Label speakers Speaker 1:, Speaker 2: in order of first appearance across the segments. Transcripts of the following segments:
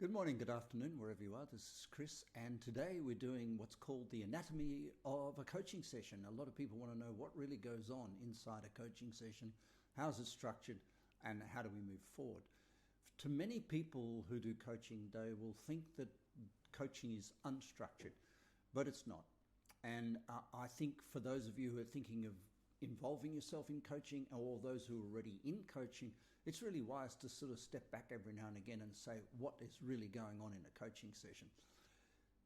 Speaker 1: Good morning, good afternoon, wherever you are. This is Chris, and today we're doing what's called the anatomy of a coaching session. A lot of people want to know what really goes on inside a coaching session, how's it structured, and how do we move forward. To many people who do coaching, they will think that coaching is unstructured, but it's not. And I think for those of you who are thinking of involving yourself in coaching, or those who are already in coaching, it's really wise to sort of step back every now and again and say what is really going on in a coaching session.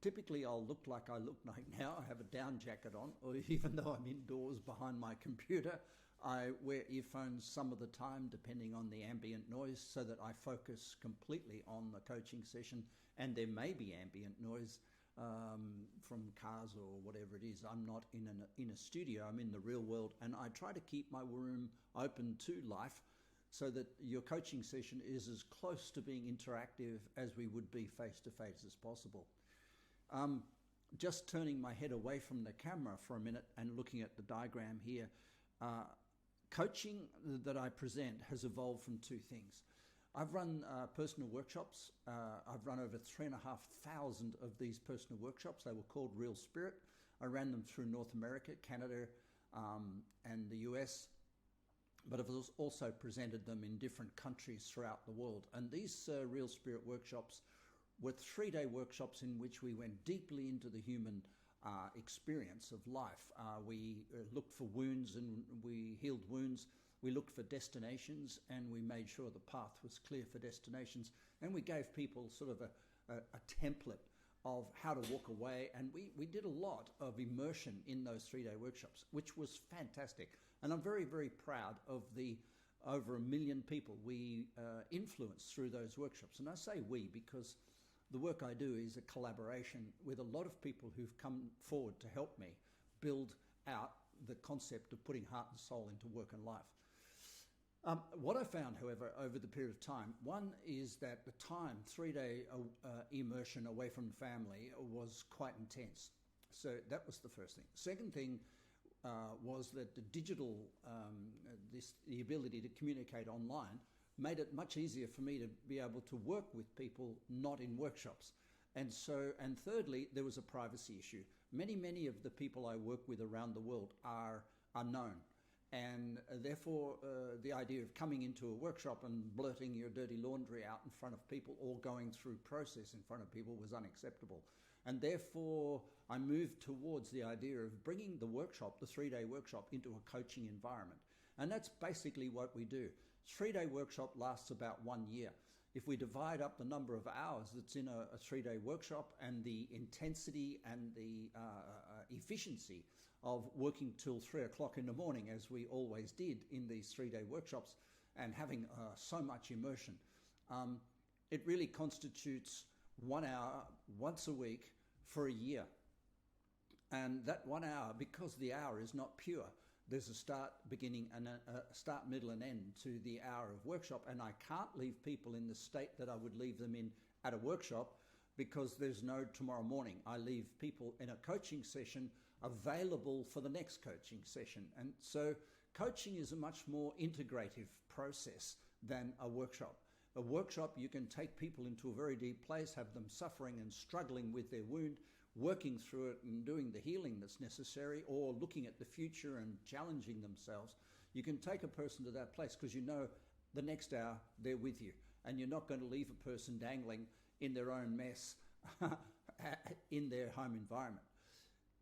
Speaker 1: Typically I'll look like I look like now. I have a down jacket on, or even though I'm indoors behind my computer, I wear earphones some of the time depending on the ambient noise, so that I focus completely on the coaching session. And there may be ambient noise from cars or whatever it is. I'm not in a studio, I'm in the real world, and I try to keep my room open to life so that your coaching session is as close to being interactive as we would be face-to-face as possible. Just turning my head away from the camera for a minute and looking at the diagram here, coaching that I present has evolved from two things. I've run personal workshops. I've run over 3,500 of these personal workshops. They were called Real Spirit. I ran them through North America, Canada, and the US, but I've also presented them in different countries throughout the world. And these Real Spirit workshops were 3-day workshops in which we went deeply into the human experience of life. We looked for wounds and we healed wounds. We looked for destinations and we made sure the path was clear for destinations. And we gave people sort of a template of how to walk away. And we did a lot of immersion in those 3-day workshops, which was fantastic. And I'm very, very proud of the over 1 million people we influenced through those workshops. And I say we because the work I do is a collaboration with a lot of people who've come forward to help me build out the concept of putting heart and soul into work and life. What I found, however, over the period of time, one is that the time, 3-day immersion away from the family, was quite intense. So that was the first thing. Second thing was that the digital, the ability to communicate online made it much easier for me to be able to work with people not in workshops. And thirdly, there was a privacy issue. Many of the people I work with around the world are known. And therefore, the idea of coming into a workshop and blurting your dirty laundry out in front of people or going through process in front of people was unacceptable. And therefore, I moved towards the idea of bringing the workshop, the 3-day workshop, into a coaching environment. And that's basically what we do. 3-day workshop lasts about 1 year. If we divide up the number of hours that's in a 3-day workshop and the intensity and the efficiency of working till 3 o'clock in the morning, as we always did in these 3-day workshops, and having so much immersion, it really constitutes 1 hour once a week for a year. And that 1 hour, because the hour is not pure, there's a start, beginning, and a start, middle, and end to the hour of workshop. And I can't leave people in the state that I would leave them in at a workshop, because there's no tomorrow morning. I leave people in a coaching session available for the next coaching session. And so coaching is a much more integrative process than a workshop. A workshop, you can take people into a very deep place, have them suffering and struggling with their wound, working through it and doing the healing that's necessary, or looking at the future and challenging themselves. You can take a person to that place because you know the next hour they're with you, and you're not going to leave a person dangling in their own mess in their home environment.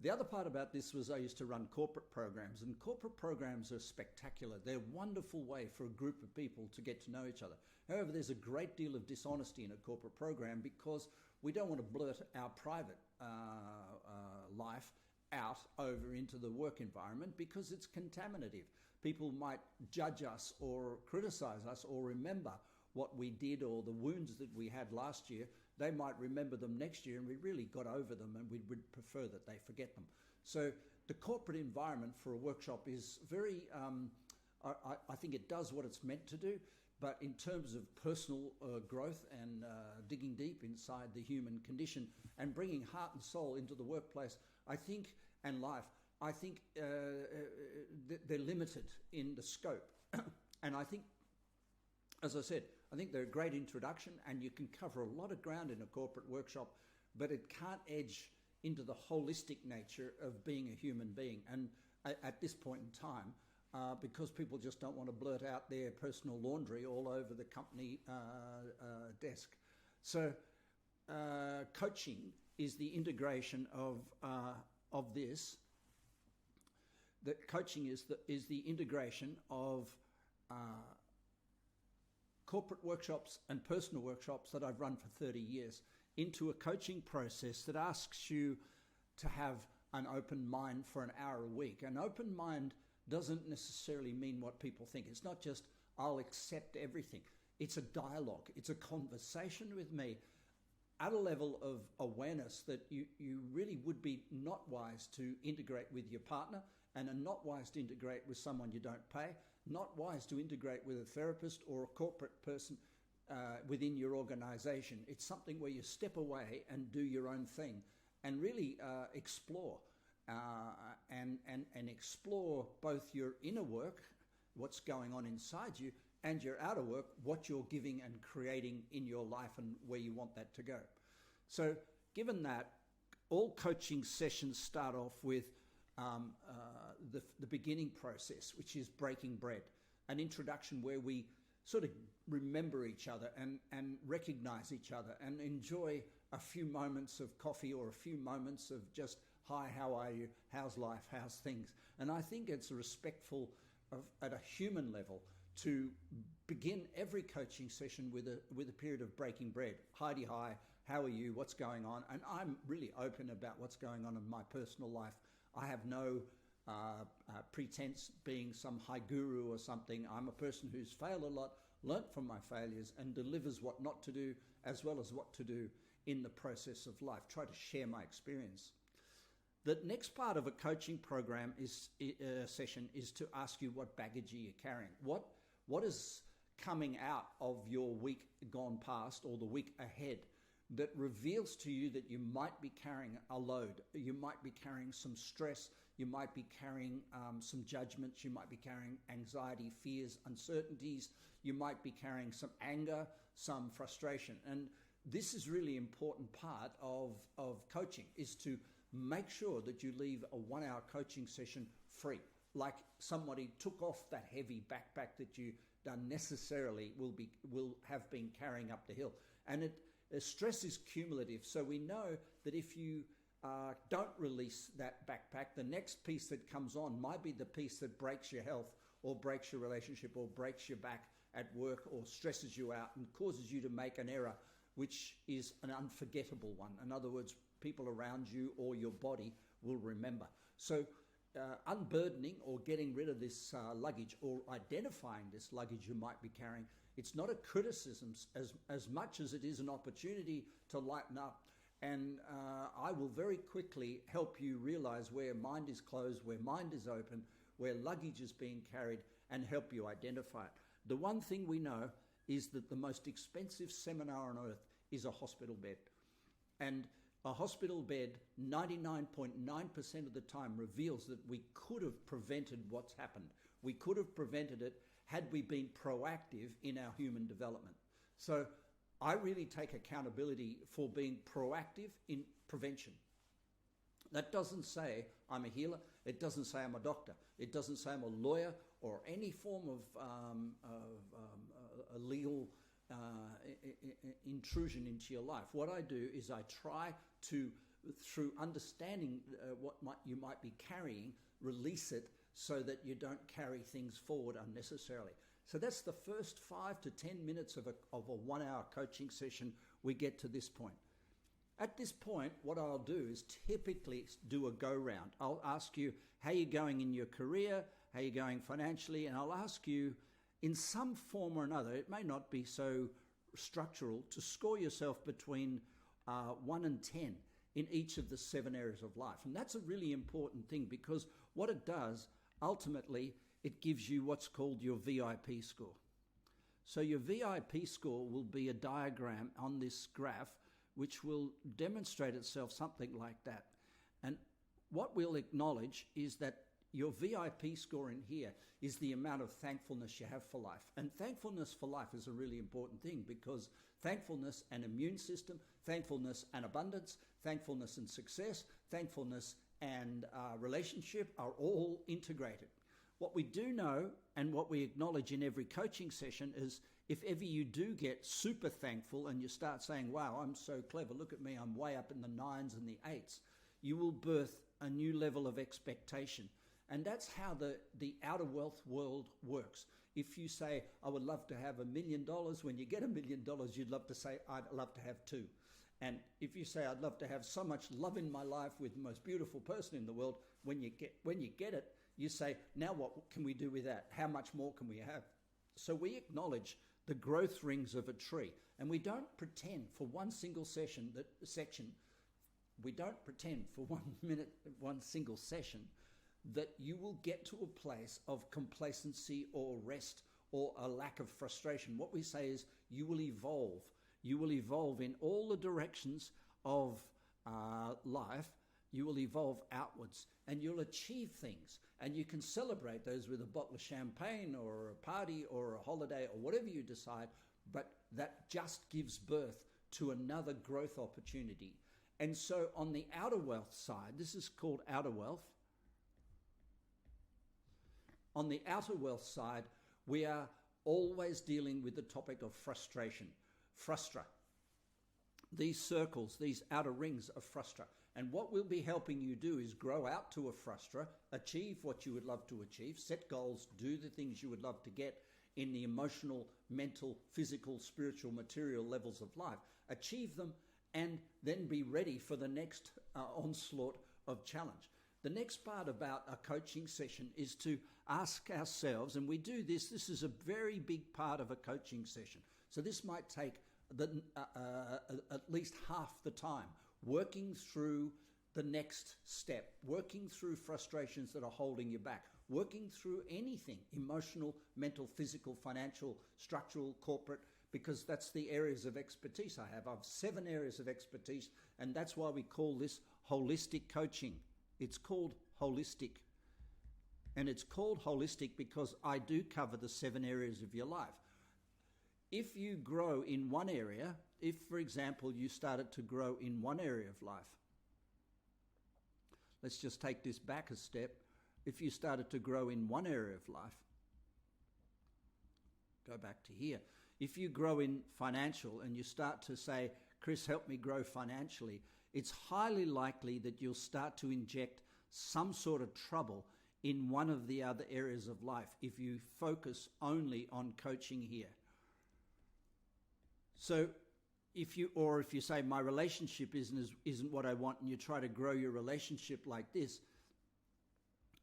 Speaker 1: The other part about this was I used to run corporate programs, and corporate programs are spectacular. They're a wonderful way for a group of people to get to know each other. However, there's a great deal of dishonesty in a corporate program because we don't want to blurt our private life out over into the work environment because it's contaminative. People might judge us or criticize us or remember what we did or the wounds that we had last year. They might remember them next year, and we really got over them, and we would prefer that they forget them. So the corporate environment for a workshop is very, I think it does what it's meant to do, but in terms of personal growth and digging deep inside the human condition and bringing heart and soul into the workplace, I think, and life, I think they're limited in the scope. And I think, as I said, I think they're a great introduction, and you can cover a lot of ground in a corporate workshop, but it can't edge into the holistic nature of being a human being. And at this point in time, because people just don't want to blurt out their personal laundry all over the company desk. So coaching is the integration of this. That coaching is the integration of corporate workshops and personal workshops that I've run for 30 years into a coaching process that asks you to have an open mind for an hour a week. An open mind doesn't necessarily mean what people think. It's not just, I'll accept everything. It's a dialogue. It's a conversation with me at a level of awareness that you really would be not wise to integrate with your partner, and are not wise to integrate with someone you don't pay, not wise to integrate with a therapist or a corporate person within your organization. It's something where you step away and do your own thing and really explore and explore both your inner work, what's going on inside you, and your outer work, what you're giving and creating in your life and where you want that to go. So given that, all coaching sessions start off with the beginning process, which is breaking bread, an introduction where we sort of remember each other and recognize each other and enjoy a few moments of coffee or a few moments of just, hi, how are you? How's life? How's things? And I think it's respectful at a human level to begin every coaching session with a period of breaking bread. Heidi, hi, how are you? What's going on? And I'm really open about what's going on in my personal life. I have no pretense being some high guru or something. I'm a person who's failed a lot, learnt from my failures, and delivers what not to do as well as what to do in the process of life. Try to share my experience. The next part of a coaching program session is to ask you what baggage are you carrying. What is coming out of your week gone past or the week ahead that reveals to you that you might be carrying a load. You might be carrying some stress. You might be carrying some judgments. You might be carrying anxiety, fears, uncertainties. You might be carrying some anger, some frustration. And this is really important part of coaching, is to make sure that you leave a 1-hour coaching session free. Like somebody took off that heavy backpack that you unnecessarily will have been carrying up the hill. And stress is cumulative, so we know that if you don't release that backpack, the next piece that comes on might be the piece that breaks your health or breaks your relationship or breaks your back at work or stresses you out and causes you to make an error, which is an unforgettable one. In other words, people around you or your body will remember. So unburdening or getting rid of this luggage or identifying this luggage you might be carrying, it's not a criticism as much as it is an opportunity to lighten up. And I will very quickly help you realize where mind is closed, where mind is open, where luggage is being carried, and help you identify it. The one thing we know is that the most expensive seminar on earth is a hospital bed. And a hospital bed, 99.9% of the time, reveals that we could have prevented what's happened. We could have prevented it had we been proactive in our human development. So I really take accountability for being proactive in prevention. That doesn't say I'm a healer. It doesn't say I'm a doctor. It doesn't say I'm a lawyer or any form of a legal intrusion into your life. What I do is I try to, through understanding what you might be carrying, release it so that you don't carry things forward unnecessarily. So that's the first 5 to 10 minutes of a 1-hour coaching session. We get to this point. At this point, what I'll do is typically do a go-round. I'll ask you how you're going in your career, how you're going financially, and I'll ask you in some form or another, it may not be so structural, to score yourself between 1 and 10 in each of the 7 areas of life. And that's a really important thing, because what it does, ultimately, it gives you what's called your VIP score. So your VIP score will be a diagram on this graph which will demonstrate itself something like that. And what we'll acknowledge is that your VIP score in here is the amount of thankfulness you have for life. And thankfulness for life is a really important thing, because thankfulness and immune system, thankfulness and abundance, thankfulness and success, thankfulness and relationship are all integrated. What we do know and what we acknowledge in every coaching session is, if ever you do get super thankful and you start saying, wow, I'm so clever, look at me, I'm way up in the 9s and the 8s, you will birth a new level of expectation. And that's how the outer wealth world works. If you say, I would love to have $1 million, when you get $1 million, you'd love to say, I'd love to have 2. And if you say, I'd love to have so much love in my life with the most beautiful person in the world, when you get it, you say, now what can we do with that? How much more can we have? So we acknowledge the growth rings of a tree, and we don't pretend for one single we don't pretend for 1 minute, one single session, that you will get to a place of complacency or rest or a lack of frustration. What we say is you will evolve. You will evolve in all the directions of life. You will evolve outwards, and you'll achieve things. And you can celebrate those with a bottle of champagne or a party or a holiday or whatever you decide, but that just gives birth to another growth opportunity. And so on the outer wealth side, this is called outer wealth. On the outer wealth side, we are always dealing with the topic of frustration. Frustra. These circles, these outer rings are frustra. And what we'll be helping you do is grow out to a frustra, achieve what you would love to achieve, set goals, do the things you would love to get in the emotional, mental, physical, spiritual, material levels of life, achieve them, and then be ready for the next onslaught of challenge. The next part about a coaching session is to ask ourselves, and we do this is a very big part of a coaching session. So this might take at least half the time, working through the next step, working through frustrations that are holding you back, working through anything, emotional, mental, physical, financial, structural, corporate, because that's the areas of expertise I have. I have 7 areas of expertise, and that's why we call this holistic coaching. It's called holistic. And it's called holistic because I do cover the 7 areas of your life. If you grow in one area, if, for example, you started to grow in one area of life, let's just take this back a step. If you started to grow in one area of life, go back to here. If you grow in financial and you start to say, Chris, help me grow financially, it's highly likely that you'll start to inject some sort of trouble in one of the other areas of life if you focus only on coaching here. So if you say my relationship isn't what I want, and you try to grow your relationship like this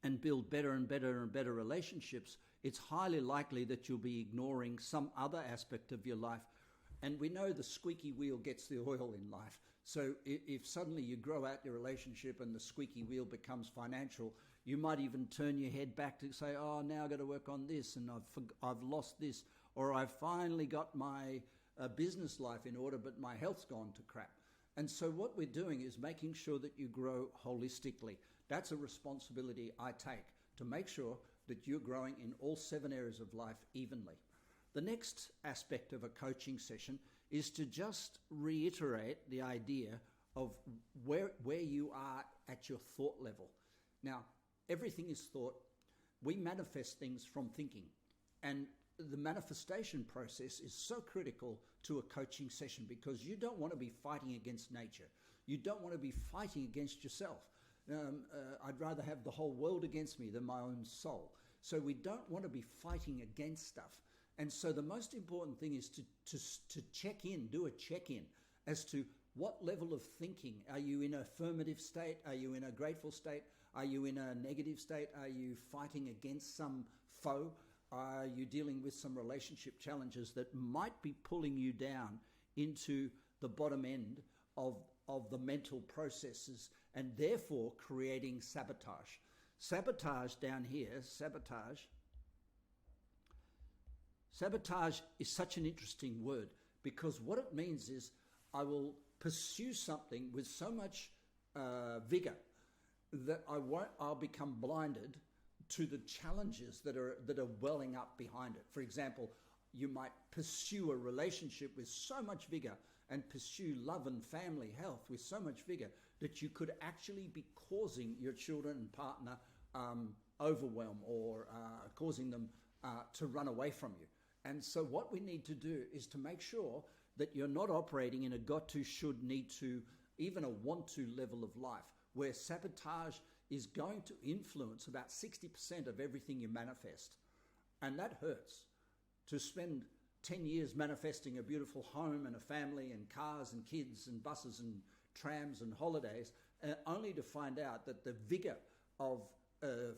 Speaker 1: and build better and better and better relationships, it's highly likely that you'll be ignoring some other aspect of your life. And we know the squeaky wheel gets the oil in life. So if suddenly you grow out your relationship and the squeaky wheel becomes financial, you might even turn your head back to say, oh, now I've got to work on this, and I've lost this, or I've finally got my business life in order, but my health's gone to crap. And so what we're doing is making sure that you grow holistically. That's a responsibility I take, to make sure that you're growing in all 7 areas of life evenly. The next aspect of a coaching session is to just reiterate the idea of where you are at your thought level. Now, everything is thought. We manifest things from thinking. And the manifestation process is so critical to a coaching session, because you don't want to be fighting against nature. You don't want to be fighting against yourself. I'd rather have the whole world against me than my own soul. So we don't want to be fighting against stuff. And so the most important thing is to check in, do a check-in as to what level of thinking. Are you in an affirmative state? Are you in a grateful state? Are you in a negative state? Are you fighting against some foe? Are you dealing with some relationship challenges that might be pulling you down into the bottom end of the mental processes, and therefore creating sabotage? Sabotage down here, sabotage is such an interesting word, because what it means is I will pursue something with so much vigor that I'll become blinded to the challenges that are welling up behind it. For example, you might pursue a relationship with so much vigor and pursue love and family health with so much vigor that you could actually be causing your children and partner overwhelm or causing them to run away from you. And so what we need to do is to make sure that you're not operating in a got to, should, need to, even a want to level of life, where sabotage is going to influence about 60% of everything you manifest. And that hurts. To spend 10 years manifesting a beautiful home and a family and cars and kids and buses and trams and holidays, only to find out that the vigor of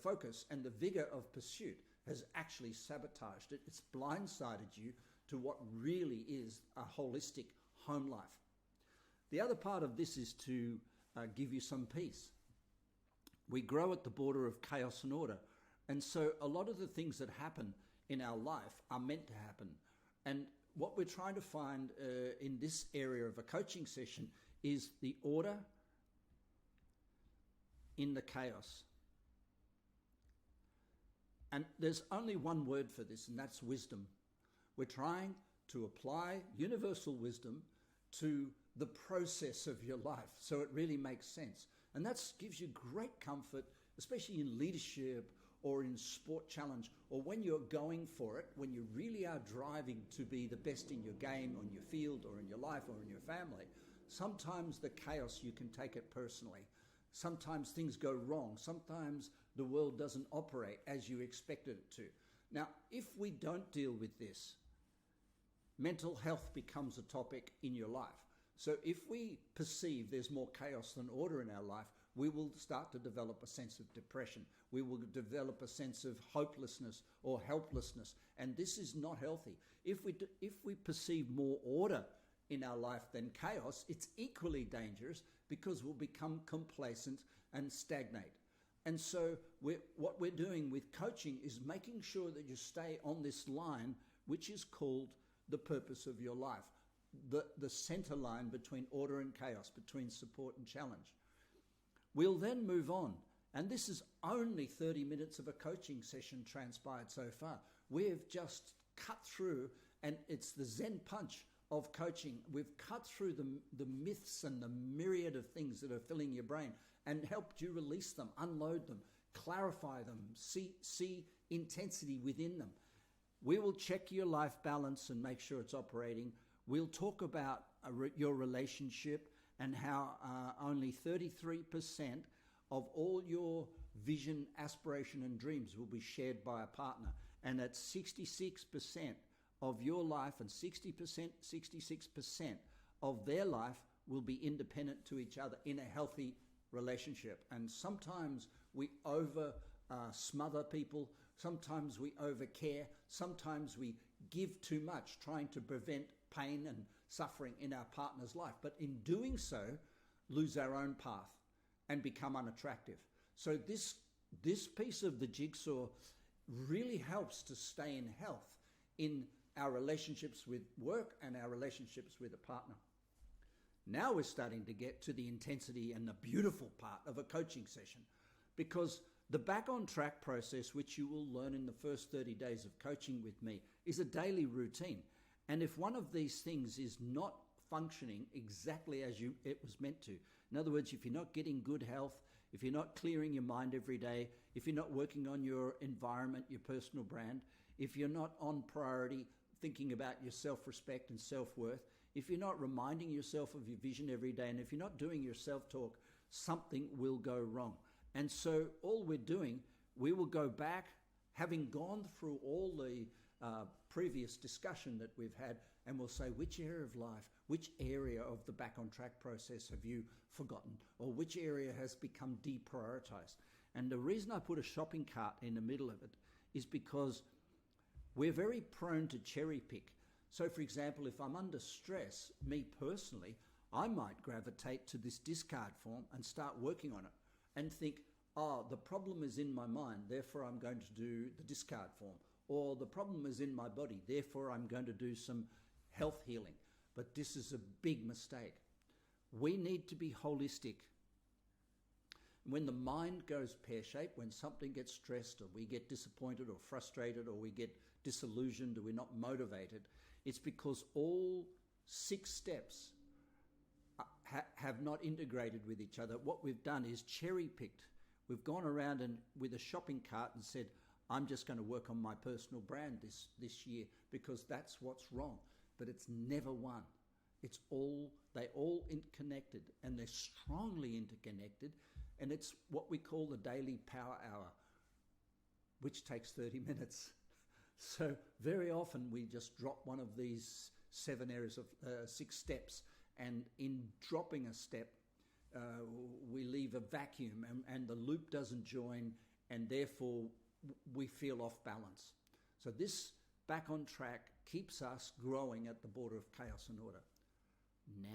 Speaker 1: focus and the vigor of pursuit has actually sabotaged it. It's blindsided you to what really is a holistic home life. The other part of this is to give you some peace. We grow at the border of chaos and order. And so a lot of the things that happen in our life are meant to happen. And what we're trying to find in this area of a coaching session is the order in the chaos. And there's only one word for this, and that's wisdom. We're trying to apply universal wisdom to the process of your life so it really makes sense. And that gives you great comfort, especially in leadership or in sport challenge, or when you're going for it, when you really are driving to be the best in your game, on your field, or in your life, or in your family. Sometimes the chaos, you can take it personally. Sometimes things go wrong. Sometimes the world doesn't operate as you expected it to. Now, if we don't deal with this, mental health becomes a topic in your life. So if we perceive there's more chaos than order in our life, we will start to develop a sense of depression. We will develop a sense of hopelessness or helplessness. And this is not healthy. If we perceive more order in our life than chaos, it's equally dangerous because we'll become complacent and stagnate. And so what we're doing with coaching is making sure that you stay on this line, which is called the purpose of your life, the center line between order and chaos, between support and challenge. We'll then move on. And this is only 30 minutes of a coaching session transpired so far. We've just cut through, and it's the Zen punch of coaching. We've cut through the myths and the myriad of things that are filling your brain and helped you release them, unload them, clarify them, see intensity within them. We will check your life balance and make sure it's operating. We'll talk about your relationship and how only 33% of all your vision, aspiration, and dreams will be shared by a partner. And that 66% of your life and 66% of their life will be independent to each other in a healthy relationship. And sometimes we smother people. Sometimes we overcare. Sometimes we give too much, trying to prevent pain and suffering in our partner's life. But in doing so, lose our own path and become unattractive. So this piece of the jigsaw really helps to stay in health in our relationships with work and our relationships with a partner. Now we're starting to get to the intensity and the beautiful part of a coaching session, because the back on track process, which you will learn in the first 30 days of coaching with me, is a daily routine. And if one of these things is not functioning exactly as it was meant to, in other words, if you're not getting good health, if you're not clearing your mind every day, if you're not working on your environment, your personal brand, if you're not on priority thinking about your self-respect and self-worth, if you're not reminding yourself of your vision every day, and if you're not doing your self-talk, something will go wrong. And so all we're doing, we will go back, having gone through all the previous discussion that we've had, and we'll say, which area of life, which area of the back on track process have you forgotten, or which area has become deprioritized? And the reason I put a shopping cart in the middle of it is because we're very prone to cherry pick. So for example, if I'm under stress, me personally, I might gravitate to this discard form and start working on it and think, oh, the problem is in my mind, therefore I'm going to do the discard form. Or the problem is in my body, therefore I'm going to do some health healing. But this is a big mistake. We need to be holistic. When the mind goes pear-shaped, when something gets stressed or we get disappointed or frustrated or we get disillusioned or we're not motivated, it's because all 6 steps have not integrated with each other. What we've done is cherry-picked. We've gone around and with a shopping cart and said, I'm just going to work on my personal brand this year because that's what's wrong. But it's never one. They're all interconnected, and they're strongly interconnected, and it's what we call the daily power hour, which takes 30 minutes. So very often we just drop one of these 7 areas of 6 steps, and in dropping a step, we leave a vacuum, and the loop doesn't join, and therefore we feel off balance. So this back on track keeps us growing at the border of chaos and order.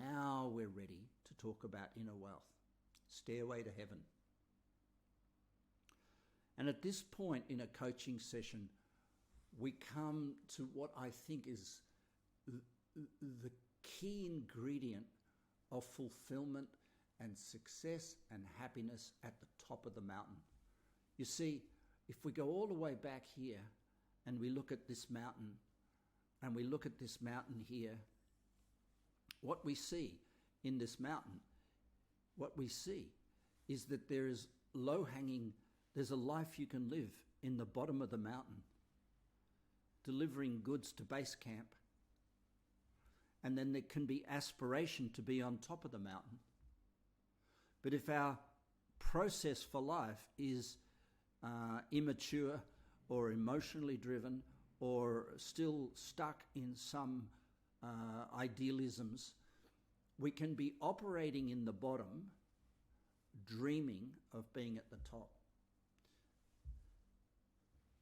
Speaker 1: Now we're ready to talk about inner wealth, stairway to heaven. And at this point in a coaching session, we come to what I think is the key ingredient of fulfillment and success and happiness at the top of the mountain. You see, if we go all the way back here and we look at this mountain and we look at this mountain here, what we see in this mountain, what we see is that there is there's a life you can live in the bottom of the mountain, delivering goods to base camp. And then there can be aspiration to be on top of the mountain. But if our process for life is immature or emotionally driven or still stuck in some idealisms, we can be operating in the bottom, dreaming of being at the top.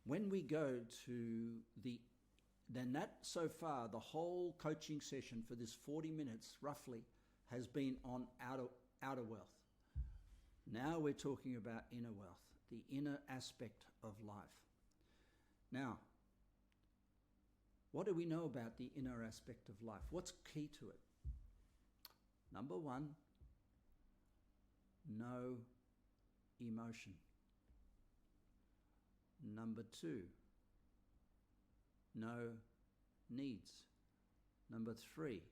Speaker 1: When we go to so far, the whole coaching session for this 40 minutes roughly has been on outer wealth. Now we're talking about inner wealth, the inner aspect of life. Now, what do we know about the inner aspect of life? What's key to it? Number 1, no emotion. Number 2, no needs. Number 3,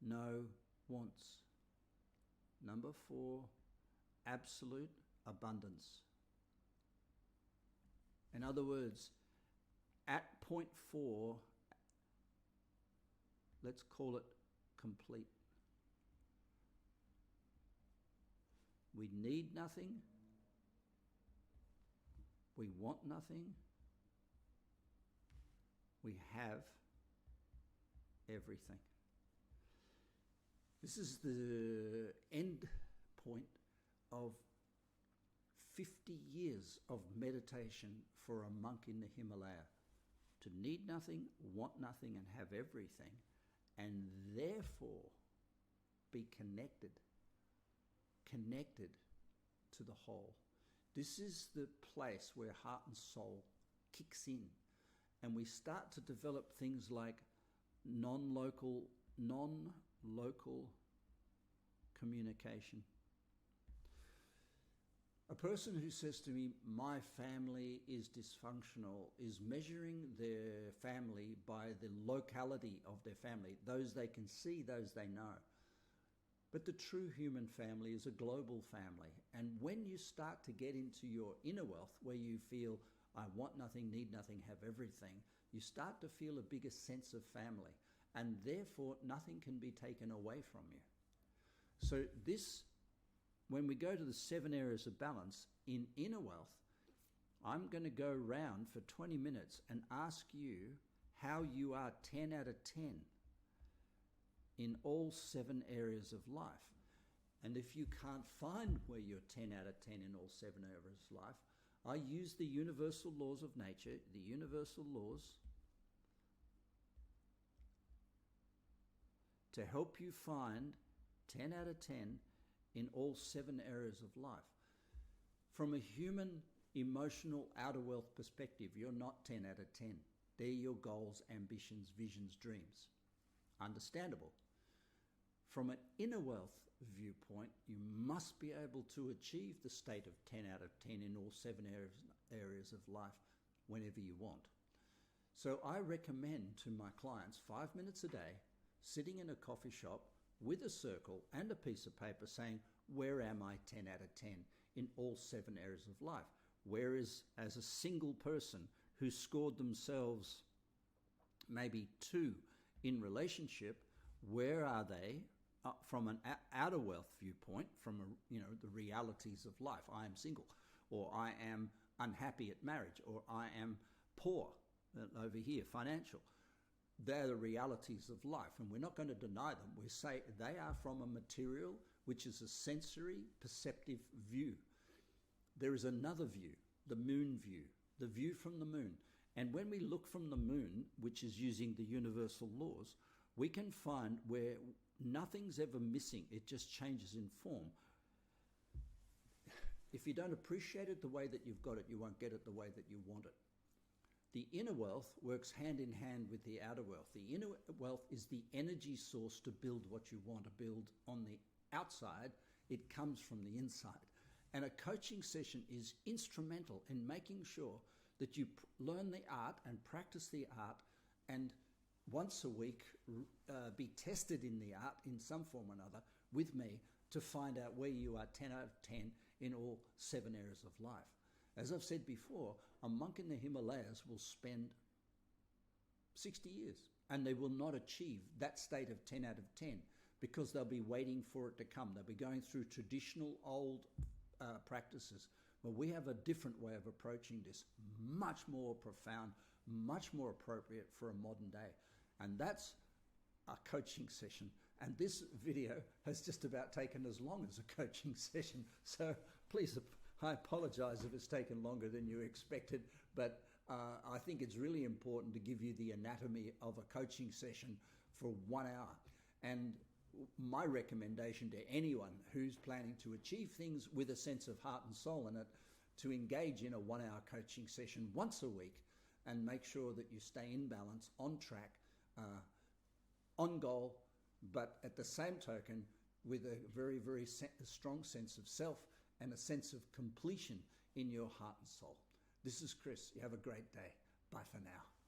Speaker 1: no wants. Number 4, absolute abundance. In other words, at point 4, let's call it complete. We need nothing. We want nothing. We have everything. This is the end point of 50 years of meditation for a monk in the Himalaya. To need nothing, want nothing, and have everything, and therefore be connected to the whole. This is the place where heart and soul kicks in, and we start to develop things like non-local communication. A person who says to me, my family is dysfunctional, is measuring their family by the locality of their family, those they can see, those they know. But the true human family is a global family. And when you start to get into your inner wealth, where you feel, I want nothing, need nothing, have everything, you start to feel a bigger sense of family. And therefore, nothing can be taken away from you. So when we go to the 7 areas of balance in inner wealth, I'm going to go round for 20 minutes and ask you how you are 10 out of 10 in all 7 areas of life. And if you can't find where you're 10 out of 10 in all 7 areas of life, I use the universal laws of nature, the universal laws, to help you find 10 out of 10 in all 7 areas of life. From a human emotional outer wealth perspective, you're not 10 out of 10. They're your goals, ambitions, visions, dreams. Understandable. From an inner wealth viewpoint, you must be able to achieve the state of 10 out of 10 in all 7 areas of life whenever you want. So I recommend to my clients 5 minutes a day, sitting in a coffee shop with a circle and a piece of paper saying, where am I 10 out of 10 in all 7 areas of life? Whereas as a single person who scored themselves maybe 2 in relationship, where are they from an outer wealth viewpoint, from the realities of life? I am single, or I am unhappy at marriage, or I am poor over here, financial. They're the realities of life, and we're not going to deny them. We say they are from a material which is a sensory perceptive view. There is another view, the moon view, the view from the moon. And when we look from the moon, which is using the universal laws, we can find where nothing's ever missing. It just changes in form. If you don't appreciate it the way that you've got it, you won't get it the way that you want it. The inner wealth works hand in hand with the outer wealth. The inner wealth is the energy source to build what you want to build on the outside. It comes from the inside. And a coaching session is instrumental in making sure that you learn the art and practice the art, and once a week be tested in the art in some form or another with me to find out where you are 10 out of 10 in all 7 areas of life. As I've said before, a monk in the Himalayas will spend 60 years and they will not achieve that state of 10 out of 10 because they'll be waiting for it to come. They'll be going through traditional old practices. But we have a different way of approaching this, much more profound, much more appropriate for a modern day. And that's a coaching session. And this video has just about taken as long as a coaching session. So please, I apologize if it's taken longer than you expected, but I think it's really important to give you the anatomy of a coaching session for 1 hour. And my recommendation to anyone who's planning to achieve things with a sense of heart and soul in it, to engage in a 1 hour coaching session once a week and make sure that you stay in balance, on track, on goal, but at the same token with a very, very strong sense of self and a sense of completion in your heart and soul. This is Chris. You have a great day. Bye for now.